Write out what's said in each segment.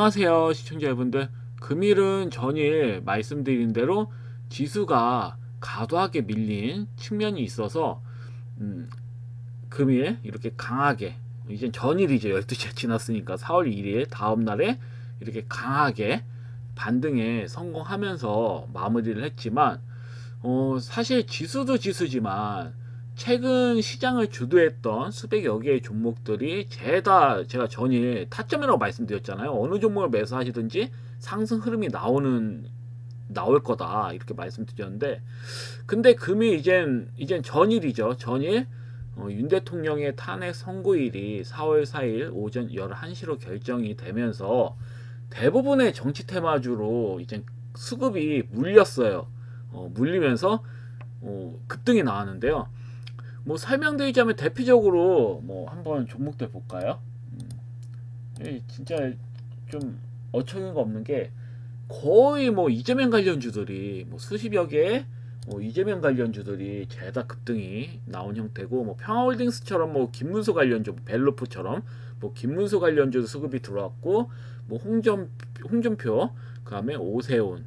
안녕하세요 시청자 여러분들. 금일은 전일 말씀드린 대로 지수가 과도하게 밀린 측면이 있어서 금일 이렇게 강하게, 이젠 전일이죠. 12시가 지났으니까 4월 1일 다음날에 이렇게 강하게 반등에 성공하면서 마무리를 했지만, 사실 지수도 지수지만 최근 시장을 주도했던 수백여 개의 종목들이 제가 전일 타점이라고 말씀드렸잖아요. 어느 종목을 매수하시든지 상승 흐름이 나올 거다 이렇게 말씀드렸는데, 근데 금이 이젠 전일이죠. 전일 윤 대통령의 탄핵 선고일이 4월 4일 오전 11시로 결정이 되면서 대부분의 정치 테마주로 이제 수급이 물렸어요. 물리면서 급등이 나왔는데요. 뭐 설명드리자면 대표적으로 뭐 한번 종목들 볼까요? 진짜 좀 어처구니가 없는 게, 거의 뭐 이재명 관련주들이 뭐 수십여 개의 이재명 관련주들이 죄다 급등이 나온 형태고, 뭐 평화홀딩스처럼 뭐 김문수 관련주, 벨로프처럼 뭐 김문수 관련주도 수급이 들어왔고, 뭐 홍준표, 그다음에 오세훈,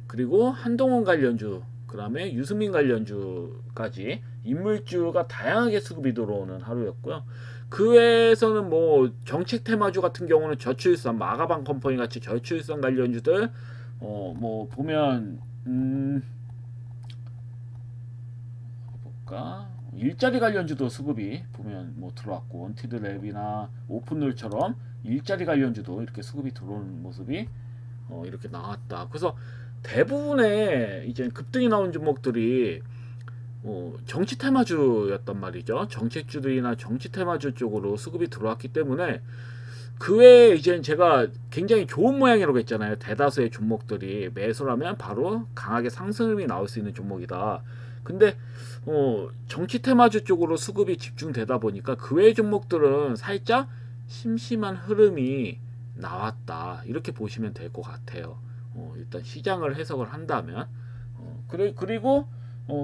그리고 한동훈 관련주, 그다음에 유승민 관련주까지 인물주가 다양하게 수급이 들어오는 하루였고요. 그 외에서는 뭐 정책 테마주 같은 경우는 저출산, 마가방 컴퍼니 같이 저출산 관련주들, 뭐 보면 볼까, 일자리 관련주도 수급이 보면 뭐 들어왔고, 원티드랩이나 오픈룰처럼 일자리 관련주도 이렇게 수급이 들어오는 모습이 이렇게 나왔다. 그래서 대부분의 이제 급등이 나온 종목들이 정치 테마주였단 말이죠. 정책주들이나 정치 테마주 쪽으로 수급이 들어왔기 때문에, 그 외에 이제 제가 굉장히 좋은 모양이라고 했잖아요. 대다수의 종목들이 매수라면 바로 강하게 상승이 나올 수 있는 종목이다. 근데 정치 테마주 쪽으로 수급이 집중되다 보니까 그 외의 종목들은 살짝 심심한 흐름이 나왔다, 이렇게 보시면 될 것 같아요. 일단 시장을 해석을 한다면, 그리고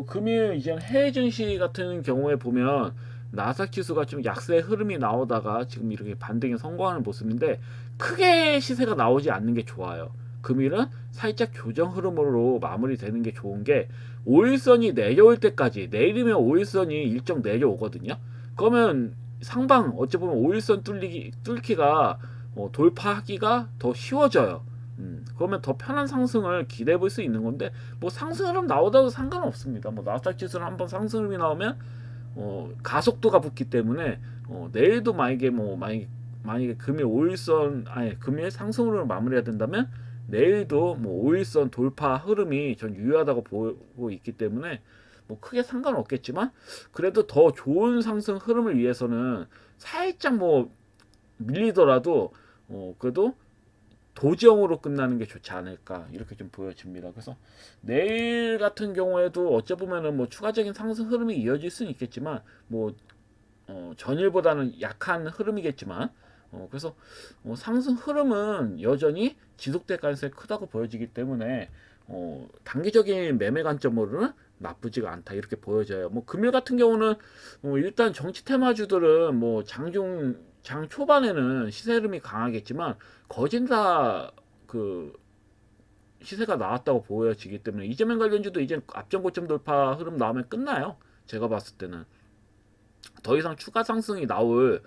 금일 이제 해외 증시 같은 경우에 보면 나스닥 지수가 좀 약세 흐름이 나오다가 지금 이렇게 반등에 성공하는 모습인데, 크게 시세가 나오지 않는 게 좋아요. 금일은 살짝 조정 흐름으로 마무리되는 게 좋은 게, 5일선이 내려올 때까지, 내일이면 5일선이 일정 내려오거든요. 그러면 상방 어찌 보면 5일선 뚫기가 돌파하기가 더 쉬워져요. 그러면 더 편한 상승을 기대해 볼 수 있는 건데, 뭐 상승 흐름 나오다도 상관없습니다. 뭐 나스닥 지수는 한번 상승 흐름이 나오면 가속도가 붙기 때문에, 내일도 만약에 금일 5일선, 아니 금일 상승으로 마무리가 된다면 내일도 뭐 5일선 돌파 흐름이 전 유효하다고 보고 있기 때문에 뭐 크게 상관없겠지만, 그래도 더 좋은 상승 흐름을 위해서는 살짝 뭐 밀리더라도 그래도 도지형으로 끝나는 게 좋지 않을까, 이렇게 좀 보여집니다. 그래서 내일 같은 경우에도 어찌 보면은 뭐 추가적인 상승 흐름이 이어질 수는 있겠지만, 뭐 전일보다는 약한 흐름이겠지만, 그래서 상승 흐름은 여전히 지속될 가능성이 크다고 보여지기 때문에, 단기적인 매매 관점으로는 나쁘지가 않다, 이렇게 보여져요. 뭐 금일 같은 경우는 일단 정치 테마주들은 뭐 장 초반에는 시세 흐름이 강하겠지만 거진 다 그 시세가 나왔다고 보여지기 때문에, 이재명 관련주도 이제 앞전 고점 돌파 흐름 나오면 끝나요. 제가 봤을 때는 더 이상 추가 상승이 나올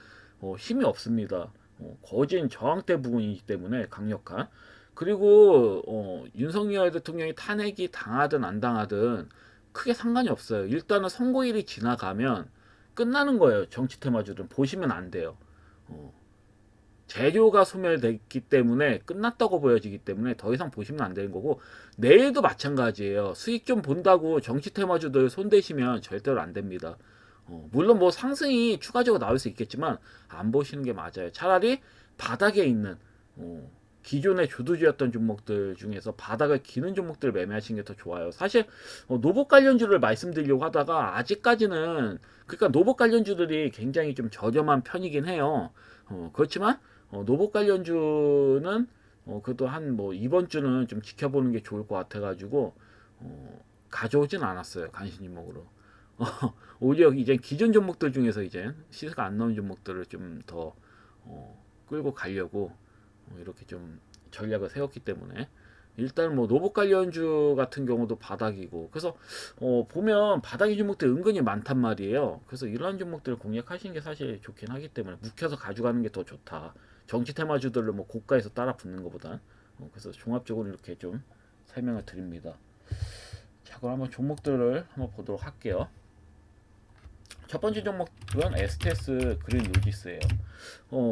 힘이 없습니다. 거진 저항대 부분이기 때문에 강력한. 그리고 윤석열 대통령이 탄핵이 당하든 안 당하든 크게 상관이 없어요. 일단은 선고일이 지나가면 끝나는 거예요. 정치 테마주들은 보시면 안 돼요. 재료가 소멸됐기 때문에 끝났다고 보여지기 때문에 더 이상 보시면 안 되는 거고, 내일도 마찬가지예요. 수익 좀 본다고 정치 테마주들 손대시면 절대로 안 됩니다. 물론 뭐 상승이 추가적으로 나올 수 있겠지만 안 보시는 게 맞아요. 차라리 바닥에 있는 기존의 주도주였던 종목들 중에서 바닥을 기는 종목들을 매매하시는 게 더 좋아요. 사실 노복 관련주를 말씀드리려고 하다가 아직까지는, 그러니까 노복 관련주들이 굉장히 좀 저렴한 편이긴 해요. 그렇지만 노복 관련주는 그래도 한 뭐 이번 주는 좀 지켜보는 게 좋을 것 같아가지고 가져오진 않았어요, 간신 종목으로. 오히려 이제 기존 종목들 중에서 이제 시세가 안 나온 종목들을 좀 더 끌고 가려고 이렇게 좀 전략을 세웠기 때문에 일단 뭐 노보칼리언주 같은 경우도 바닥이고 그래서 보면 바닥의 종목들 은근히 많단 말이에요. 그래서 이런 종목들을 공략하시는 게 사실 좋긴 하기 때문에 묵혀서 가져가는 게 더 좋다. 정치 테마주들을 뭐 고가에서 따라 붙는 것보다 그래서 종합적으로 이렇게 좀 설명을 드립니다. 자, 그럼 한번 종목들을 한번 보도록 할게요. 첫 번째 종목은 STS 그린 루지스예요.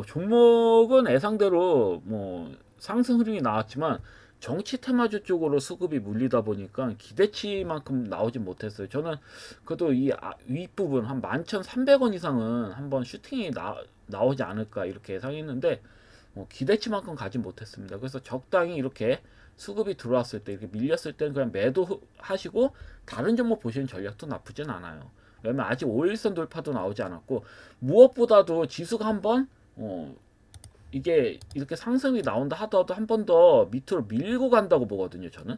종목은 예상대로 뭐 상승 흐름이 나왔지만 정치 테마주 쪽으로 수급이 물리다 보니까 기대치만큼 나오진 못했어요. 저는 그래도 이 윗부분 한 11,300원 이상은 한번 슈팅이 나오지 않을까 이렇게 예상했는데 기대치만큼 가지 못했습니다. 그래서 적당히 이렇게 수급이 들어왔을 때 이렇게 밀렸을 때는 그냥 매도하시고 다른 종목 보시는 전략도 나쁘진 않아요. 왜냐면 아직 5일선 돌파도 나오지 않았고 무엇보다도 지수가 한번 이게 이렇게 상승이 나온다 하더라도 한 번 더 밑으로 밀고 간다고 보거든요. 저는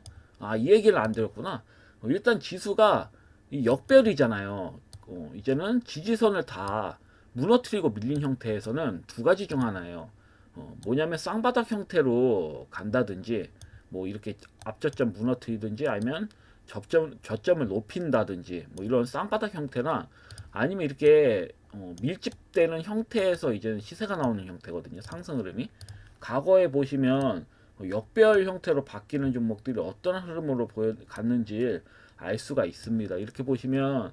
이 얘기를 안 들었구나. 일단 지수가 이 역별이잖아요. 이제는 지지선을 다 무너뜨리고 밀린 형태에서는 두 가지 중 하나예요. 뭐냐면 쌍바닥 형태로 간다든지 뭐 이렇게 앞저점 무너뜨리든지 아니면 저점을 높인다든지 뭐 이런 쌍바닥 형태나 아니면 이렇게 밀집되는 형태에서 이제는 시세가 나오는 형태거든요. 상승 흐름이 과거에 보시면 역별 형태로 바뀌는 종목들이 어떤 흐름으로 갔는지 알 수가 있습니다. 이렇게 보시면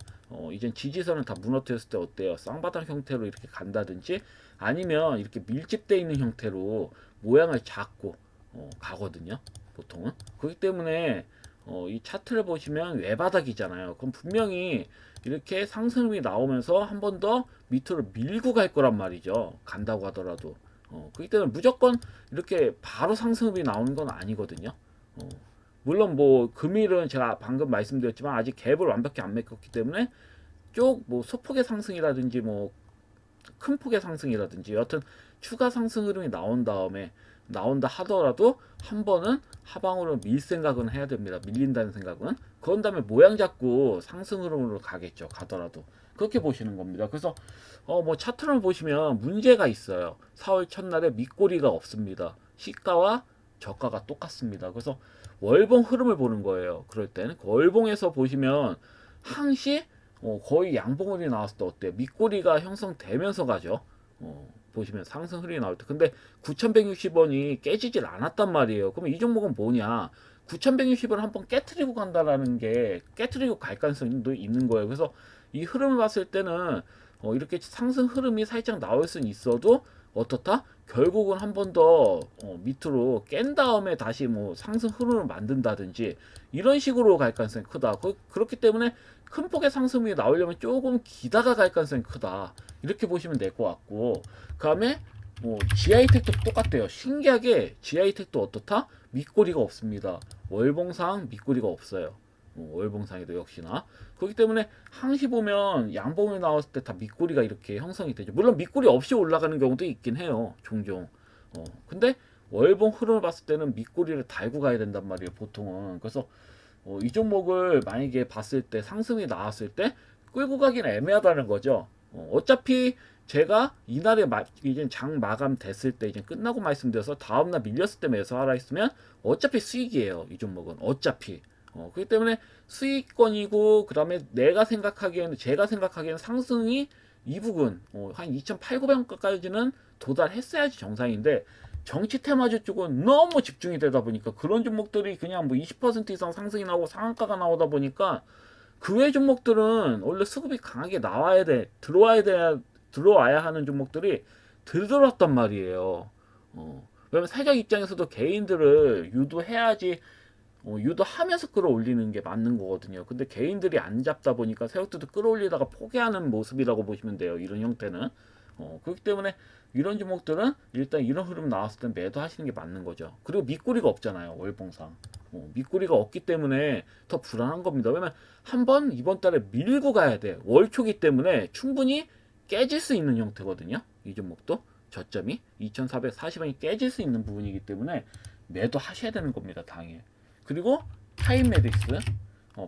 이젠 지지선을 다 무너뜨렸을 때 어때요? 쌍바닥 형태로 이렇게 간다든지 아니면 이렇게 밀집되어 있는 형태로 모양을 잡고 가거든요. 보통은 그렇기 때문에 이 차트를 보시면 외바닥이잖아요. 그럼 분명히 이렇게 상승이 나오면서 한 번 더 밑으로 밀고 갈 거란 말이죠. 간다고 하더라도. 그렇기 때문에 무조건 이렇게 바로 상승이 나오는 건 아니거든요. 물론 뭐 금일은 제가 방금 말씀드렸지만 아직 갭을 완벽히 안 메꿨기 때문에 쪽 뭐 소폭의 상승이라든지 뭐 큰 폭의 상승이라든지 여하튼 추가 상승 흐름이 나온다 하더라도 한 번은 하방으로 밀 생각은 해야 됩니다. 밀린다는 생각은. 그런 다음에 모양 잡고 상승 흐름으로 가겠죠. 가더라도. 그렇게 보시는 겁니다. 그래서 뭐 차트를 보시면 문제가 있어요. 4월 첫날에 밑꼬리가 없습니다. 시가와 저가가 똑같습니다. 그래서 월봉 흐름을 보는 거예요. 그럴 때는 월봉에서 보시면 항시 거의 양봉으로 나왔을 때 어때요? 밑꼬리가 형성되면서 가죠. 보시면 상승 흐름이 나올 때. 근데 9,160원이 깨지질 않았단 말이에요. 그럼 이 종목은 뭐냐? 9,160원 한번 깨트리고 간다라는 게 깨트리고 갈 가능성도 있는 거예요. 그래서 이 흐름을 봤을 때는 이렇게 상승 흐름이 살짝 나올 수는 있어도 어떻다? 결국은 한 번 더 밑으로 깬 다음에 다시 뭐 상승 흐름을 만든다든지 이런 식으로 갈 가능성이 크다. 그렇기 때문에 큰 폭의 상승이 나오려면 조금 기다가 갈 가능성이 크다. 이렇게 보시면 될 것 같고 그 다음에 뭐 GI텍도 똑같대요. 신기하게 GI텍도 어떻다? 밑꼬리가 없습니다. 월봉상 밑꼬리가 없어요. 월봉상에도 역시나 그렇기 때문에 항시 보면 양봉이 나왔을 때 다 밑꼬리가 이렇게 형성이 되죠. 물론 밑꼬리 없이 올라가는 경우도 있긴 해요. 종종. 근데 월봉 흐름을 봤을 때는 밑꼬리를 달고 가야 된단 말이에요. 보통은. 그래서 이 종목을 만약에 봤을 때 상승이 나왔을 때 끌고 가기는 애매하다는 거죠. 어차피 제가 이날에 이제 장 마감 됐을 때 이제 끝나고 말씀드려서 다음날 밀렸을 때 매수하라 했으면 어차피 수익이에요. 이 종목은 어차피. 그렇기 때문에 수익권이고 그 다음에 제가 생각하기에는 상승이 이 부분 한 2,800원까지는 도달했어야지 정상인데 정치 테마주 쪽은 너무 집중이 되다 보니까 그런 종목들이 그냥 뭐 20% 이상 상승이 나오고 상한가가 나오다 보니까 그 외 종목들은 원래 수급이 강하게 들어와야 하는 종목들이 들어왔단 말이에요. 왜냐면 사장 입장에서도 개인들을 유도해야지 유도하면서 끌어올리는 게 맞는 거거든요. 근데 개인들이 안 잡다 보니까 새우트도 끌어올리다가 포기하는 모습이라고 보시면 돼요. 이런 형태는. 그렇기 때문에 이런 종목들은 일단 이런 흐름 나왔을 때 매도하시는 게 맞는 거죠. 그리고 밑꼬리가 없잖아요. 월봉상. 밑꼬리가 없기 때문에 더 불안한 겁니다. 왜냐면 한번 이번 달에 밀고 가야 돼. 월초기 때문에 충분히 깨질 수 있는 형태거든요. 이 종목도 저점이 2,440원이 깨질 수 있는 부분이기 때문에 매도하셔야 되는 겁니다. 당일. 그리고 타임메딕스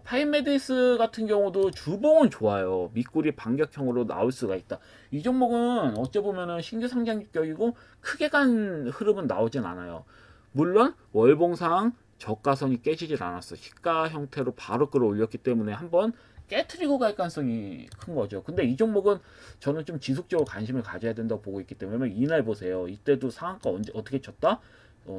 파인메디스 같은 경우도 주봉은 좋아요. 밑골이 반격형으로 나올 수가 있다. 이 종목은 어찌 보면은 신규 상장격이고 크게 간 흐름은 나오진 않아요. 물론 월봉상 저가선이 깨지질 않았어. 시가 형태로 바로 끌어올렸기 때문에 한번 깨트리고 갈 가능성이 큰 거죠. 근데 이 종목은 저는 좀 지속적으로 관심을 가져야 된다고 보고 있기 때문에 이날 보세요. 이때도 상한가 언제 어떻게 쳤다?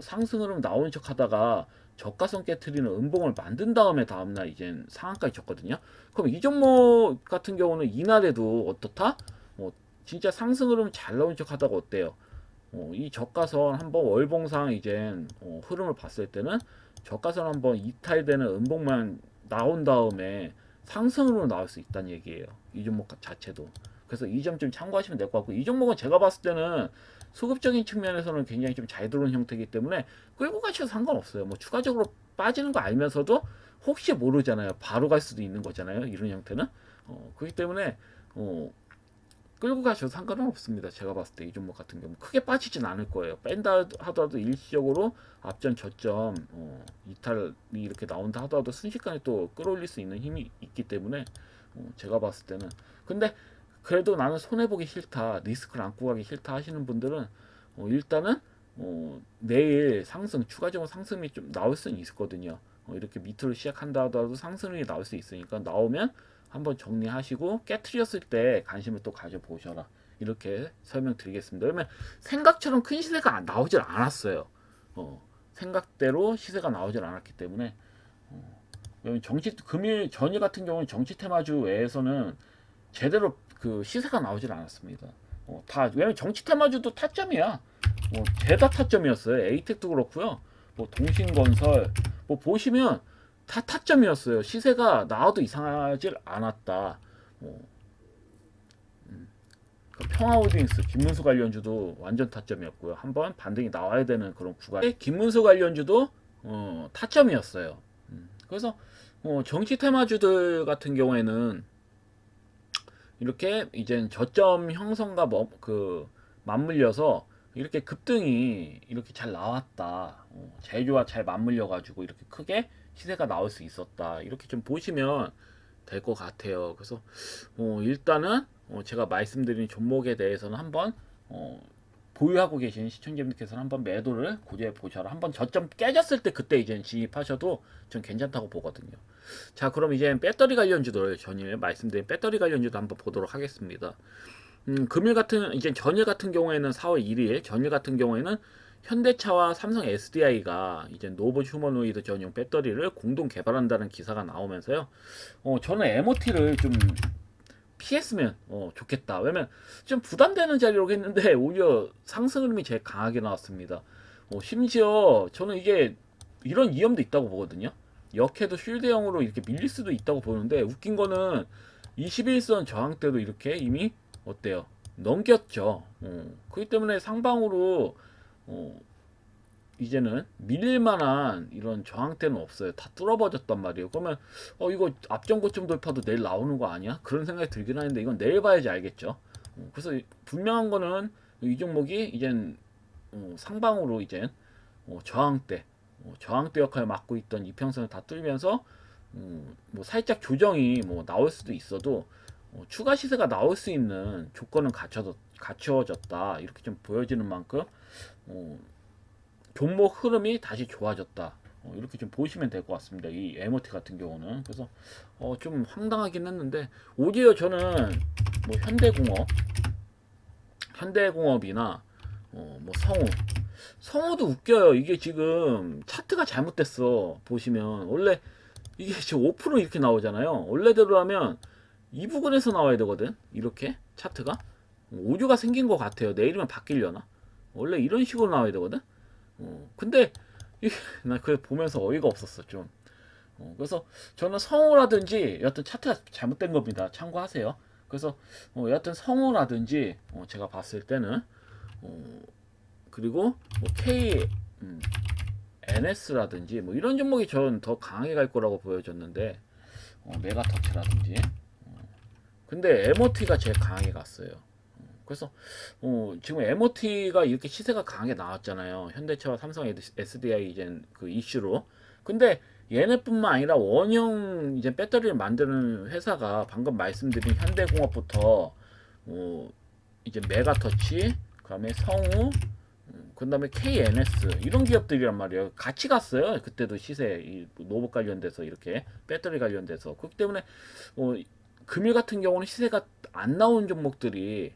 상승 흐름 나오는 척 하다가 저가선 깨트리는 음봉을 만든 다음에 다음날 이젠 상한가에 쳤거든요. 그럼 이 종목 같은 경우는 이날에도 어떻다? 진짜 상승 흐름 잘 나오는 척 하다가 어때요? 이 저가선 한번 월봉상 이젠 흐름을 봤을 때는 저가선 한번 이탈되는 음봉만 나온 다음에 상승으로 나올 수 있다는 얘기예요. 이 종목 자체도. 그래서 이 점 좀 참고하시면 될 것 같고, 이 종목은 제가 봤을 때는 수급적인 측면에서는 굉장히 좀 잘 들어온 형태이기 때문에 끌고 가셔도 상관없어요. 뭐 추가적으로 빠지는 거 알면서도 혹시 모르잖아요. 바로 갈 수도 있는 거잖아요. 이런 형태는. 그렇기 때문에 끌고 가셔도 상관은 없습니다. 제가 봤을 때 이 종목 같은 경우 크게 빠지진 않을 거예요. 뺀다 하더라도 일시적으로 앞전 저점 이탈이 이렇게 나온다 하더라도 순식간에 또 끌어올릴 수 있는 힘이 있기 때문에 제가 봤을 때는, 근데 그래도 나는 손해보기 싫다, 리스크를 안고 가기 싫다 하시는 분들은 일단은 내일 상승, 추가적으로 상승이 좀 나올 수는 있거든요. 이렇게 밑으로 시작한다 하더라도 상승이 나올 수 있으니까 나오면 한번 정리하시고 깨트렸을 때 관심을 또 가져보셔라, 이렇게 설명드리겠습니다. 그러면 생각처럼 큰 시세가 나오질 않았어요. 생각대로 시세가 나오질 않았기 때문에 정치 금일 전일 같은 경우는 정치 테마주 외에서는 제대로 그 시세가 나오질 않았습니다. 다 왜냐면 정치 테마주도 타점이야. 죄다 타점이었어요. 에이텍도 그렇고요. 뭐 동신건설 뭐 보시면 다 타점이었어요. 시세가 나와도 이상하질 않았다. 그 평화홀딩스, 김문수 관련주도 완전 타점이었고요. 한번 반등이 나와야 되는 그런 구간. 김문수 관련주도 타점이었어요. 그래서 정치 테마주들 같은 경우에는 이렇게 이젠 저점 형성과 맞물려서 이렇게 급등이 이렇게 잘 나왔다. 재료와 잘 맞물려 가지고 이렇게 크게 시세가 나올 수 있었다. 이렇게 좀 보시면 될 것 같아요. 그래서 일단은 제가 말씀드린 종목에 대해서는 한번 보유하고 계신 시청자분들께서는 한번 매도를 고려해 보셔라. 한번 저점 깨졌을 때 그때 이제 진입하셔도 좀 괜찮다고 보거든요. 자, 그럼 이제 배터리 관련주들, 전일 말씀드린 배터리 관련주도 한번 보도록 하겠습니다. 금일 같은, 이제 전일 같은 경우에는 4월 1일, 전일 같은 경우에는 현대차와 삼성 SDI가 이제 노브 휴머노이드 전용 배터리를 공동 개발한다는 기사가 나오면서요. 저는 MOT를 좀 피했으면 좋겠다. 왜냐면 좀 부담되는 자리로 했는데 오히려 상승 흐름이 제일 강하게 나왔습니다. 심지어 저는 이게 이런 위험도 있다고 보거든요. 역해도 쉴드형으로 이렇게 밀릴 수도 있다고 보는데, 웃긴 거는 21선 저항 때도 이렇게 이미 어때요? 넘겼죠. 그렇기 때문에 상방으로 이제는 밀릴만한 이런 저항대는 없어요. 다 뚫어버렸단 말이에요. 그러면 이거 앞전 고점 돌파도 내일 나오는 거 아니야? 그런 생각이 들긴 하는데 이건 내일 봐야지 알겠죠. 그래서 분명한 거는 이 종목이 이젠 상방으로 이젠 저항대 저항대 역할을 맡고 있던 이평선을 다 뚫으면서 뭐 살짝 조정이 뭐 나올 수도 있어도 추가 시세가 나올 수 있는 조건은 갖춰졌다, 이렇게 좀 보여지는 만큼 종목 흐름이 다시 좋아졌다, 이렇게 좀 보시면 될 것 같습니다. 이 MOT 같은 경우는. 그래서 좀 황당하긴 했는데, 오히려 저는 뭐 현대공업이나 뭐 성우도 웃겨요. 이게 지금 차트가 잘못됐어. 보시면 원래 이게 지금 5% 이렇게 나오잖아요. 원래대로라면 이 부분에서 나와야 되거든. 이렇게 차트가 오류가 생긴 것 같아요. 내일이면 바뀌려나? 원래 이런 식으로 나와야 되거든. 근데 나 그래 보면서 어이가 없었어 좀. 그래서 저는 성우라든지 여하튼 차트가 잘못된 겁니다. 참고하세요. 그래서 여하튼 성우라든지 제가 봤을 때는 그리고 뭐 NS라든지 뭐 이런 종목이 저는 더 강하게 갈 거라고 보여졌는데, 메가터치라든지. 근데 MOT가 제일 강하게 갔어요. 그래서 지금 MOT가 이렇게 시세가 강하게 나왔잖아요. 현대차와 삼성 SDI 이젠 그 이슈로. 근데 얘네뿐만 아니라 원형 이제 배터리를 만드는 회사가 방금 말씀드린 현대공업부터 이제 메가터치, 그다음에 성우, 그다음에 KNS 이런 기업들이란 말이에요. 같이 갔어요. 그때도 시세 이 노봇 관련돼서 이렇게 배터리 관련돼서 그렇기 때문에 금일 같은 경우는 시세가 안 나온 종목들이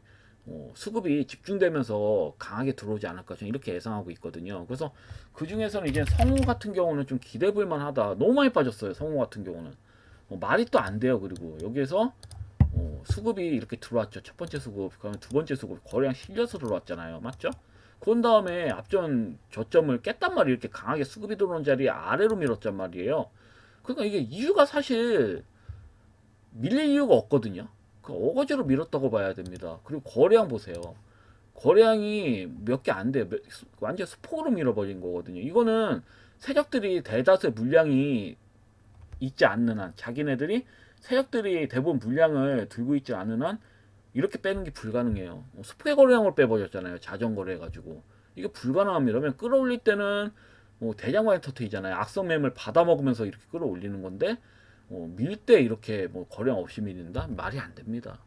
수급이 집중되면서 강하게 들어오지 않을까 저는 이렇게 예상하고 있거든요. 그래서 그 중에서는 이제 성우 같은 경우는 좀 기대 볼만 하다. 너무 많이 빠졌어요. 성우 같은 경우는 말이 또 안 돼요. 그리고 여기에서 수급이 이렇게 들어왔죠. 첫 번째 수급, 그다음에 두 번째 수급 거래량 실려서 들어왔잖아요. 맞죠? 그런 다음에 앞전 저점을 깼단 말이에요. 이렇게 강하게 수급이 들어온 자리에 아래로 밀었단 말이에요. 그러니까 이게 이유가 사실 밀릴 이유가 없거든요. 그 어거지로 밀었다고 봐야 됩니다. 그리고 거래량 보세요. 거래량이 몇 개 안 돼. 완전 수폭으로 밀어버린 거거든요. 이거는 세력들이 대다수의 물량이 있지 않는 한, 자기네들이 세력들이 대부분 물량을 들고 있지 않은 한 이렇게 빼는 게 불가능해요. 수폭의 거래량을 빼버렸잖아요. 자전거래 해가지고 이게 불가능합니다. 그러면 끌어올릴 때는 대장간에 터트리잖아요. 악성 매물 받아먹으면서 이렇게 끌어올리는 건데 밀 때 이렇게 거래량 없이 밀린다? 말이 안 됩니다.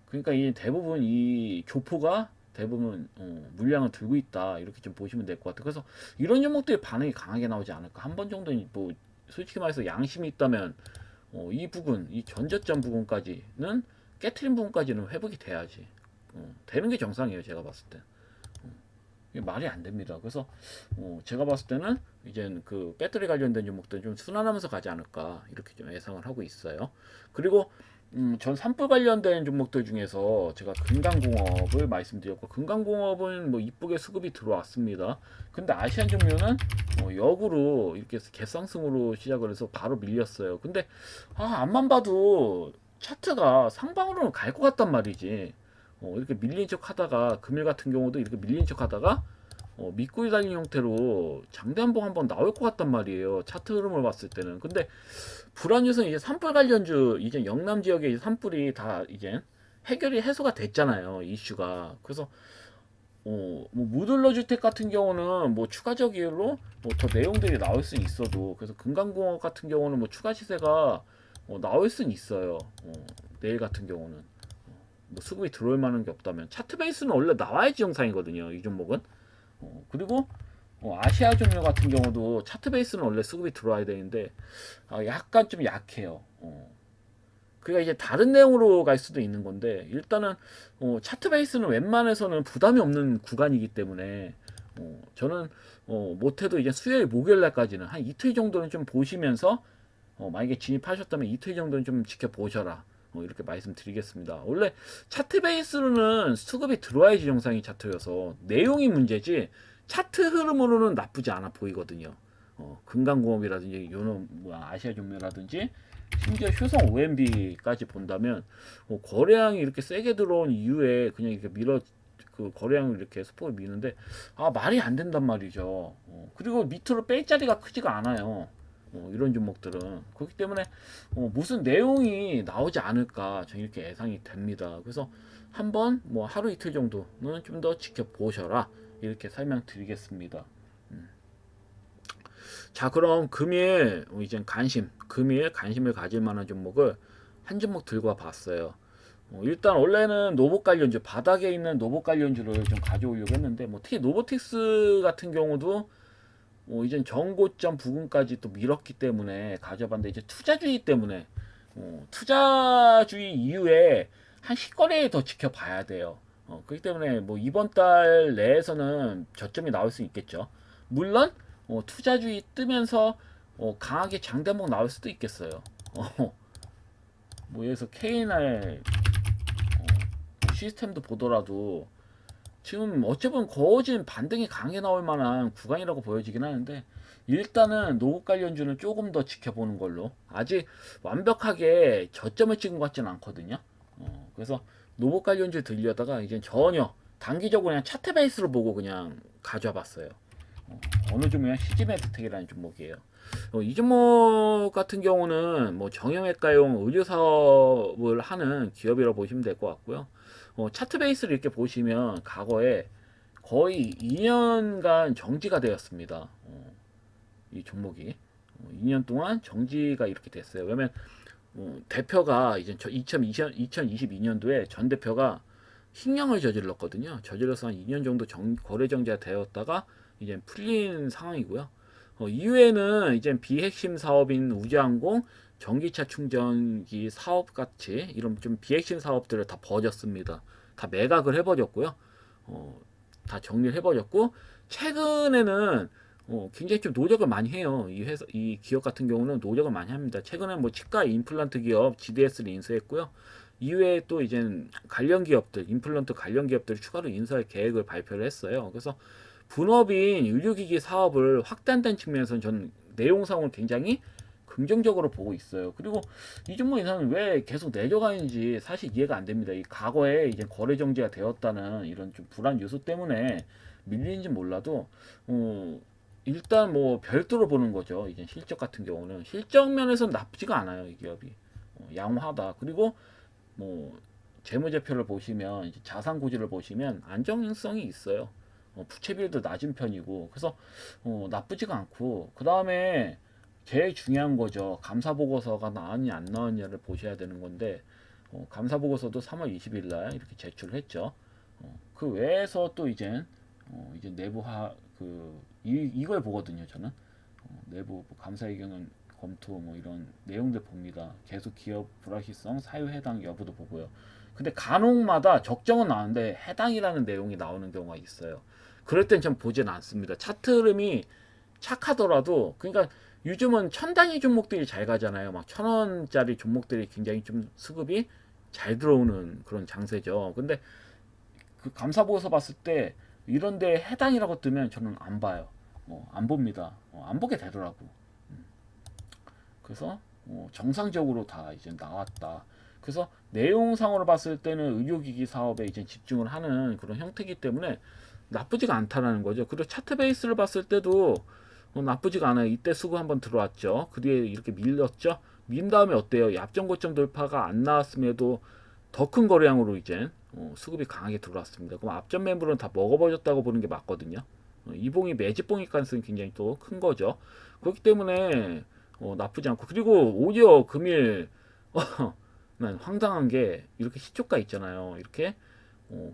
그러니까 이 대부분 이 교포가 대부분 물량을 들고 있다 이렇게 좀 보시면 될 것 같아요. 그래서 이런 종목들이 반응이 강하게 나오지 않을까. 한 번 정도는 뭐 솔직히 말해서 양심이 있다면 이 부분, 이 전저점 부분까지는 깨트린 부분까지는 회복이 돼야지. 되는 게 정상이에요. 제가 봤을 때. 이게 말이 안 됩니다. 그래서 제가 봤을 때는 이제 그 배터리 관련된 종목들은 좀 순환하면서 가지 않을까 이렇게 좀 예상을 하고 있어요. 그리고 전 산불 관련된 종목들 중에서 제가 금강공업을 말씀드렸고 금강공업은 뭐 이쁘게 수급이 들어왔습니다. 근데 아시안종료는 역으로 이렇게 갭상승으로 시작을 해서 바로 밀렸어요. 근데 앞만 봐도 차트가 상방으로는 갈 것 같단 말이지. 이렇게 밀린 척 하다가 금일 같은 경우도 이렇게 밀린 척 하다가 밑구리 달린 형태로 장대한봉 한번 나올 것 같단 말이에요. 차트 흐름을 봤을 때는. 근데 불안 요소는 이제 산불 관련주 이제 영남 지역에 이제 산불이 다 이제 해결이 해소가 됐잖아요. 이슈가. 그래서 뭐 무들러 주택 같은 경우는 뭐 추가적으로 뭐 더 내용들이 나올 수 있어도 그래서 금강공업 같은 경우는 뭐 추가 시세가 나올 수는 있어요. 내일 같은 경우는 뭐 수급이 들어올 만한 게 없다면 차트 베이스는 원래 나와야지 정상이거든요. 이 종목은. 그리고 아시아 종류 같은 경우도 차트 베이스는 원래 수급이 들어와야 되는데 약간 좀 약해요. 그러니까 이제 다른 내용으로 갈 수도 있는 건데 일단은 차트 베이스는 웬만해서는 부담이 없는 구간이기 때문에 저는 못해도 이제 수요일 목요일 날까지는 한 이틀 정도는 좀 보시면서 만약에 진입하셨다면 이틀 정도는 좀 지켜보셔라. 이렇게 말씀드리겠습니다. 원래 차트 베이스로는 수급이 들어와야지 정상이 차트여서 내용이 문제지 차트 흐름으로는 나쁘지 않아 보이거든요. 금강공업이라든지 요놈 아시아 종묘라든지 심지어 효성 OMB까지 본다면 거래량이 이렇게 세게 들어온 이후에 그냥 이렇게 밀어 그 거래량을 이렇게 스포를 미는데 말이 안 된단 말이죠. 그리고 밑으로 뺄 자리가 크지가 않아요. 이런 종목들은 그렇기 때문에 무슨 내용이 나오지 않을까 저는 이렇게 예상이 됩니다. 그래서 한번 뭐 하루 이틀 정도는 좀 더 지켜보셔라 이렇게 설명드리겠습니다. 자 그럼 금일 이제 금일 관심을 가질 만한 종목을 한 종목 들고 와봤어요. 일단 원래는 노봇 관련주 바닥에 있는 노봇 관련주를 좀 가져오려고 했는데 뭐 특히 노보틱스 같은 경우도 이젠 정고점 부근까지 또 밀었기 때문에 가져봤는데 이제 투자주의 때문에 투자주의 이후에 한 10거래 더 지켜봐야 돼요. 그렇기 때문에 뭐 이번 달 내에서는 저점이 나올 수 있겠죠. 물론 투자주의 뜨면서 강하게 장대목 나올 수도 있겠어요. 뭐 여기서 K&R 시스템도 보더라도 지금 어찌보면 거진 반등이 강하게 나올 만한 구간이라고 보여지긴 하는데 일단은 노후 관련주는 조금 더 지켜보는 걸로 아직 완벽하게 저점을 찍은 것 같지는 않거든요. 그래서 노후 관련주 들려다가 이제 전혀 단기적으로 그냥 차트 베이스로 보고 그냥 가져와 봤어요. 어느 종목이냐 시즈메드텍이라는 종목이에요. 이 종목 같은 경우는 뭐 정형외과용 의료 사업을 하는 기업이라고 보시면 될 것 같고요. 차트 베이스를 이렇게 보시면 과거에 거의 2년간 정지가 되었습니다. 이 종목이 2년 동안 정지가 이렇게 됐어요. 왜냐면 대표가 이제 2022년도에 전 대표가 횡령을 저질렀거든요. 저질러서 한 2년 정도 거래 정지가 되었다가 이제 풀린 상황이고요. 이후에는 이제 비핵심 사업인 우주항공 전기차 충전기 사업 같이 이런 좀 비핵심 사업들을 다 버렸습니다. 다 매각을 해버렸고요. 다 정리를 해버렸고 최근에는 굉장히 좀 노력을 많이 해요. 이 기업 같은 경우는 노력을 많이 합니다. 최근에 뭐 치과 임플란트 기업 GDS를 인수했고요. 이외에 또 이제 관련 기업들, 임플란트 관련 기업들을 추가로 인수할 계획을 발표를 했어요. 그래서 분업인 의료기기 사업을 확대한다는 측면에서는 저는 내용상으로 굉장히 긍정적으로 보고 있어요. 그리고 이준모 이사는 왜 계속 내려가는지 사실 이해가 안 됩니다. 이 과거에 이제 거래 정지가 되었다는 이런 좀 불안 요소 때문에 밀리는지 몰라도 일단 뭐 별도로 보는 거죠. 이제 실적 같은 경우는 실적 면에서는 나쁘지가 않아요. 이 기업이 양호하다. 그리고 뭐 재무제표를 보시면 이제 자산 고지를 보시면 안정성이 있어요. 부채 비율도 낮은 편이고 그래서 나쁘지가 않고 그 다음에 제일 중요한 거죠. 감사 보고서가 나왔냐 안 나왔냐를 보셔야 되는 건데 감사 보고서도 3월 20일 날 이렇게 제출했죠. 그 외에서 또 이제 내부화 이걸 보거든요. 저는 내부 감사 의견은 검토 뭐 이런 내용들 봅니다. 계속 기업 불확실성, 사유 해당 여부도 보고요. 근데 간혹마다 적정은 나오는데 해당이라는 내용이 나오는 경우가 있어요. 그럴 땐 전 보진 않습니다. 차트 흐름이 착하더라도 그러니까 요즘은 천 단위 종목들이 잘 가잖아요. 막 1,000원짜리 종목들이 굉장히 좀 수급이 잘 들어오는 그런 장세죠. 근데 그 감사 보고서 봤을 때 이런데 해당이라고 뜨면 저는 안 봐요. 안 봅니다. 안 보게 되더라고. 그래서 정상적으로 다 이제 나왔다. 그래서 내용상으로 봤을 때는 의료기기 사업에 이제 집중을 하는 그런 형태이기 때문에 나쁘지가 않다라는 거죠. 그리고 차트 베이스를 봤을 때도 나쁘지가 않아요. 이때 수급 한번 들어왔죠. 그 뒤에 이렇게 밀렸죠. 민 다음에 어때요? 약정 고점 돌파가 안 나왔음에도 더 큰 거래량으로 이제 수급이 강하게 들어왔습니다. 그럼 앞전 매물은 다 먹어버렸다고 보는 게 맞거든요. 이봉이 매집봉일 가능성이 굉장히 또 큰 거죠. 그렇기 때문에 나쁘지 않고 그리고 오히려 금일 난 황당한 게 이렇게 시초가 있잖아요. 이렇게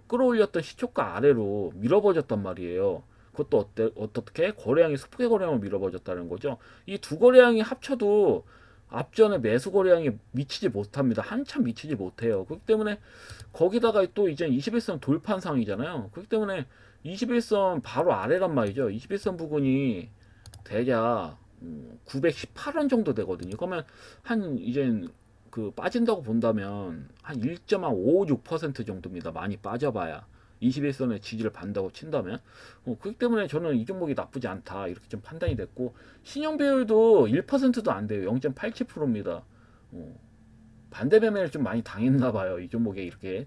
끌어올렸던 시초가 아래로 밀어버렸단 말이에요. 그것도 어떻게 거래량이 수폭의 거래량을 밀어버렸다는 거죠. 이 두 거래량이 합쳐도 앞전에 매수 거래량이 미치지 못합니다. 한참 미치지 못해요. 그렇기 때문에 거기다가 또 이제 21선 돌판 상이잖아요. 그렇기 때문에 21선 바로 아래란 말이죠. 21선 부근이 대략 918원 정도 되거든요. 그러면 한 이제 그 빠진다고 본다면 한 1.56% 정도입니다. 많이 빠져봐야 21선의 지지를 받는다고 친다면 그렇기 때문에 저는 이 종목이 나쁘지 않다 이렇게 좀 판단이 됐고 신용 비율도 1%도 안 돼요. 0.87%입니다. 반대 매매를 좀 많이 당했나 봐요. 이 종목에 이렇게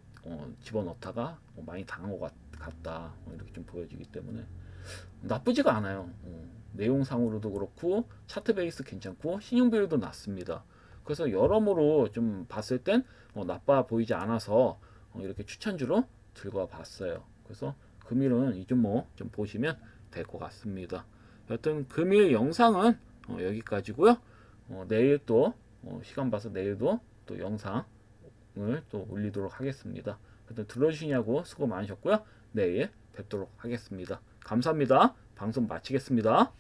집어넣다가 많이 당한 것 같다 이렇게 좀 보여지기 때문에 나쁘지가 않아요. 내용상으로도 그렇고 차트 베이스 괜찮고 신용 비율도 낮습니다. 그래서 여러모로 좀 봤을 땐 나빠 보이지 않아서 이렇게 추천주로 들고 와 봤어요. 그래서 금일은 이 종목 좀 보시면 될 것 같습니다. 여튼 금일 영상은 여기까지고요. 내일 또 시간 봐서 내일도 또 영상을 또 올리도록 하겠습니다. 하여튼 들어주시냐고 수고 많으셨고요. 내일 뵙도록 하겠습니다. 감사합니다. 방송 마치겠습니다.